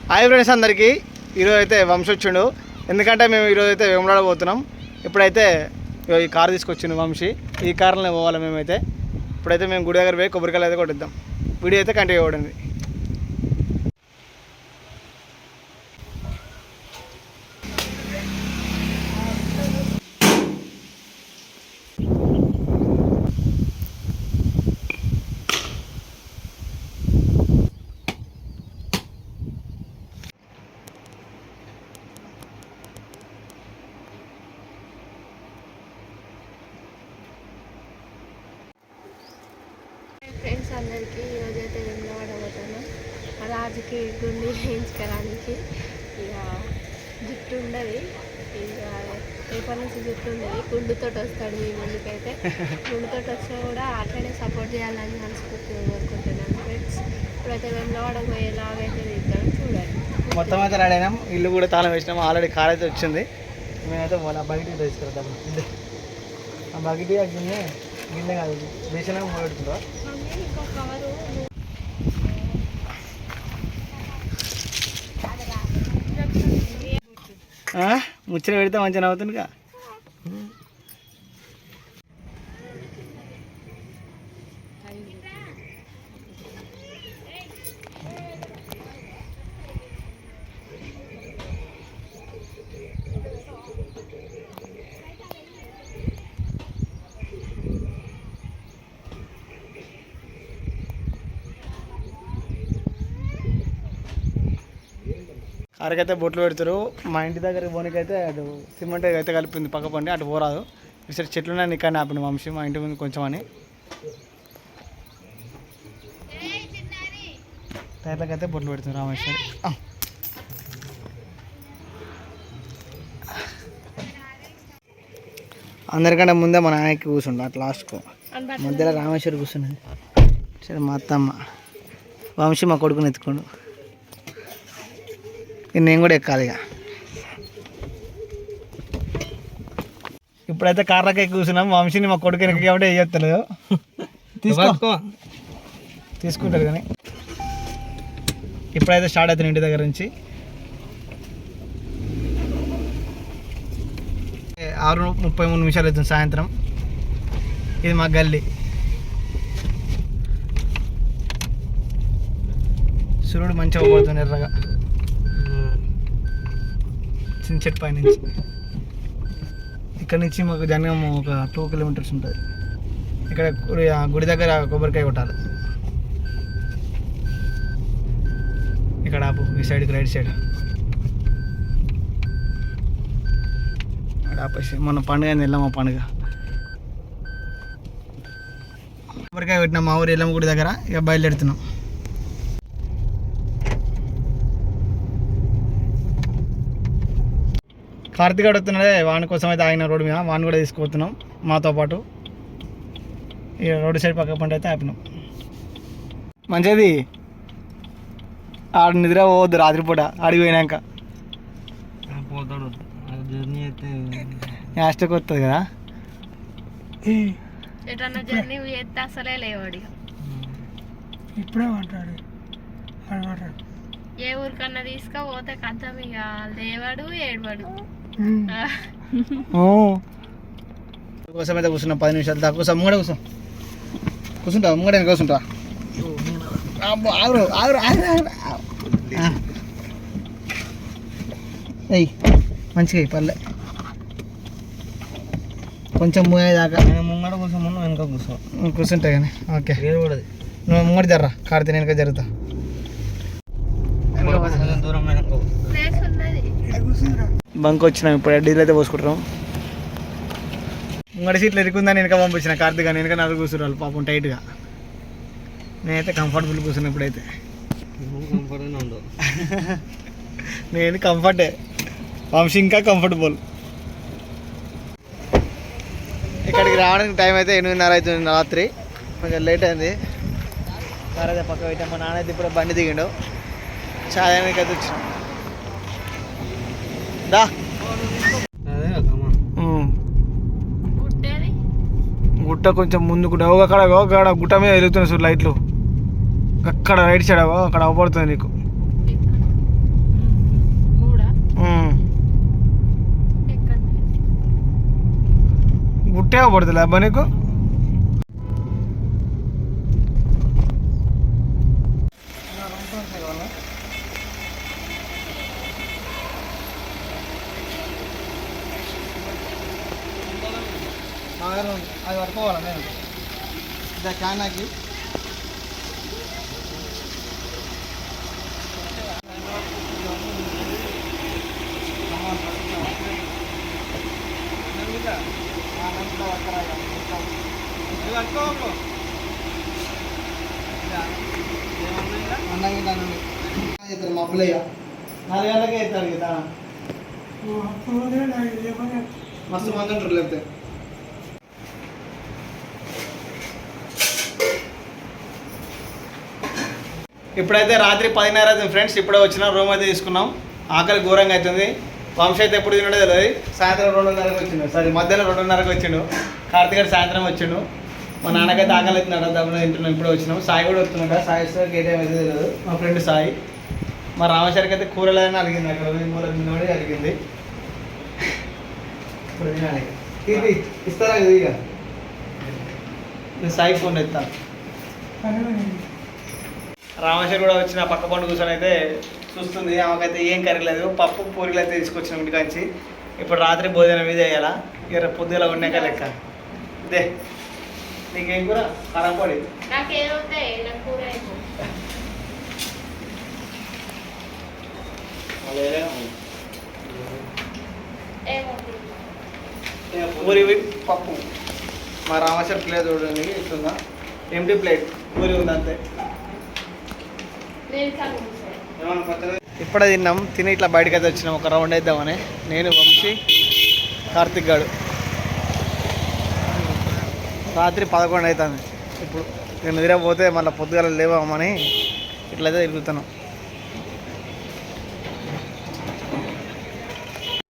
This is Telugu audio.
హాయ్ ఫ్రెండ్స్ అందరికీ. ఈరోజు అయితే వంశీ వచ్చిండు. ఎందుకంటే మేము ఈరోజు అయితే వేములవాడ పోతున్నాం. ఇప్పుడైతే ఈ కారు తీసుకొచ్చిండు వంశీ. ఈ కారులోనే పోవాలి మేమైతే. ఇప్పుడైతే మేము గుడి దగ్గర పోయి కొబ్బరికాయలు అయితే కొట్టిద్దాం. వీడియో అయితే కంటిన్యూ అవ్వడండి. ఫ్రెండ్స్ అందరికీ ఈరోజు అయితే వేములవాడ పోతాను. రాజుకి గుండి వేయించుకోవడానికి. ఇక జుట్టు ఉండదు, ఇక రేపటి నుంచి జుట్టు ఉండదు. గుండుతో వస్తాడు మీ ముందుకైతే. గుండుతో వచ్చినా కూడా అట్లనే సపోర్ట్ చేయాలని మనస్ఫూర్తిగా కోరుకుంటున్నాను ఫ్రెండ్స్. ఇప్పుడైతే వేములవాడ పోయేలాగైతే తీస్తాడు చూడండి. మొత్తం అయితే రెడీ అయినాం. ఇల్లు కూడా తాళం వేసినాము. ఆల్రెడీ కార్ అయితే వచ్చింది. మేమైతే వాళ్ళ బకెట్ తీసుకెళ్తాము. ఆ బకెట్ గిన్నె గిన్నె కాదు దేశంలో మొదలుపెడుతుందా ముచ్చట పెడితే మంచిగా నవ్వుతుందిగా. కారుకైతే బొట్లు పెడతారు. మా ఇంటి దగ్గర పోనీకైతే అటు సిమెంట్ అయితే కలిపింది పక్క పండి, అటు పోరాదు. ఇక్కడ చెట్లు ఉన్నాయి, ఇక్కడ ఆపింది వంశీ మా ఇంటి ముందు కొంచెం అని. టైర్లకైతే బొట్లు పెడుతుంది రామేశ్వరి. అందరికంటే ముందే మా నాయనకి కూర్చుండు అట్లా లాస్ట్కు మధ్యలో రామేశ్వరి కూర్చున్నది. సరే మా అత్తమ్మ వంశీ మా కొడుకుని ఎత్తుకోండు. నేను కూడా ఎక్కాలి. ఇక ఇప్పుడైతే కార్లకి ఎక్కి కూర్చున్నాం. వంశీని మా కొడుకు వెనక్కి కాబట్టి వేయత్తలేదు. తీసుకుంటారు కానీ ఇప్పుడైతే స్టార్ట్ అవుతుంది ఇంటి దగ్గర నుంచి. 6:33 అవుతుంది సాయంత్రం. ఇది మా గల్లీ. సూర్యుడు మంచిగా పోతుంది ఎర్రగా చిన్న చెట్టు పై నుంచి. ఇక్కడ నుంచి మాకు జనగం ఒక 2 కిలోమీటర్స్ ఉంటుంది. ఇక్కడ గుడి దగ్గర కొబ్బరికాయ కొట్టాలి. ఇక్కడ ఆపు, ఈ సైడ్కి రైట్ సైడ్ అక్కడ ఆపేసి. మొన్న పండుగ ఎల్లమ్మ పండుగ కొబ్బరికాయ కొట్టినాం మా ఊరు ఎల్లమ్మ గుడి దగ్గర. ఇక బయలుదేరుతున్నాం. కార్తీక్ అడుగుతున్నాడే వాని కోసం అయితే ఆగిన రోడ్డు మీద. వాడిని కూడా తీసుకుపోతున్నాం మాతో పాటు. ఈ రోడ్డు సైడ్ పక్క పంట అయితే ఆపినాం. మంచిది ఆడు నిద్ర పోవద్దు రాత్రిపూట ఆడికి పోయినాక. జర్నీ అయితే యాస్టక్ వస్తుంది కదా. జర్నీ చేస్తే అసలే లేవాడు. ఇప్పుడే మాట్లాడు ఏ ఊరికన్నా తీసుకపోతే కథం ఇక లేవాడు ఏడవాడు. కోసం అయితే కూర్చున్నాం 10 నిమిషాలు దాకా. కూర్చో ముంగడ కూర్చో. కూర్చుంటా ముంగడ కూర్చుంటా. ఆగురు ఆగురు అయ్యి మంచిగా పర్లే. కొంచెం మూయేదాకా ముంగడ కూర్చో, ముందు వెనక కూర్చో. కూర్చుంటా కానీ ఓకే. వేరకూడదు, నువ్వు ముంగడ జర్రా. కార్తీ వెనక జరుగుతా. దూరం ప్లేస్ ఉన్నది. బంక్ వచ్చినాం. ఇప్పుడు డీల్ అయితే పోసుకుంటున్నాం. ముంగడి సీట్లు ఎరుకుందని వెనక పంపించిన కార్తీక్ అని. వెనక నలుగురు కూర్చున్నారు పాపం టైట్గా. నేనైతే కంఫర్టబుల్ కూర్చున్నా. ఇప్పుడైతే కంఫర్ట్గానే ఉండవు. నేను కంఫర్టే, వంశీ ఇంకా కంఫర్టబుల్. ఇక్కడికి రావడానికి టైం అయితే 8:30 అవుతుంది రాత్రి. కొంచెం లేట్ అయింది. కార్ అయితే పక్క పెట్టాం. మా నాన్న అయితే ఇప్పుడు బండి దిగిండు. చాలానికి అయితే వచ్చినాం. దా గుట్ట కొంచెం ముందుకు అక్కడ గుట్ట మీద వెలుగుతున్నాయి చూడు లైట్లు. అక్కడ రైట్ సైడ్ అక్కడ అవపడుతుంది నీకు. ఉట్టే పడుతుంది అబ్బా నీకు. అది పట్టుకోవాలా నేను ఇదా క్యానాకి మబ్బులయ్య 4 గంటలకే ఇస్తారు కదా మస్తు మంది ఉంటారు లేకపోతే. ఇప్పుడైతే రాత్రి 10:30 అవుతుంది ఫ్రెండ్స్. ఇప్పుడే వచ్చిన రూమ్ అయితే తీసుకున్నాం. ఆకలి ఘోరంగా అవుతుంది. వంశ అయితే ఎప్పుడు తినడో తెలియదు. సాయంత్రం 2:30కి వచ్చిండు, సారీ మధ్యాహ్నం 2:30కి వచ్చిండు. కార్తీక్ గారు సాయంత్రం వచ్చిండు. మా నాన్నకైతే ఆకలి అవుతున్నాడు, డబ్బులు తింటున్నాం. ఇప్పుడే వచ్చినాం. సాయి కూడా వస్తున్నాడు. సాయి వస్తే ఏ టైం అయితే తెలియదు. మా ఫ్రెండ్ సాయి. మా రామేశ్వరికి అయితే కూరలేదని అడిగింది, అక్కడ మూల తిన్నవాడి అడిగింది. ఇప్పుడు తినాలి. ఇది ఇస్తారా ఇది ఇక నేను సాయి ఫోన్ ఎత్తాను. రామేశ్వర్ కూడా వచ్చిన పక్క పండు కూర్చొని అయితే చూస్తుంది. ఆమెకైతే ఏం కర్రీ లేదు, పప్పు పూరీలు అయితే తీసుకొచ్చిన ఇంటికాంచి. ఇప్పుడు రాత్రి భోజనం మీద వేయాలా, ఇక పొద్దులా ఉన్నాక లెక్క. ఇదే నీకేం కూర? కారంపొడి. పూరి పప్పు. మా రామేశ్వర్ ప్లేట్ చూడండి ఇస్తుందా, ఎంటీ ప్లేట్ పూరి ఉంది అంతే. ఇప్పుడే తిన్నాం. తిని ఇట్లా బయటకు అయితే వచ్చినాం, ఒక రౌండ్ వేద్దామని. నేను, వంశీ, కార్తిక్ గాడు. రాత్రి 11 అవుతుంది. ఇప్పుడు నేను నిద్రపోతే మళ్ళీ పొద్దుగాల లేవామని ఇట్లయితే తిరుగుతున్నాం.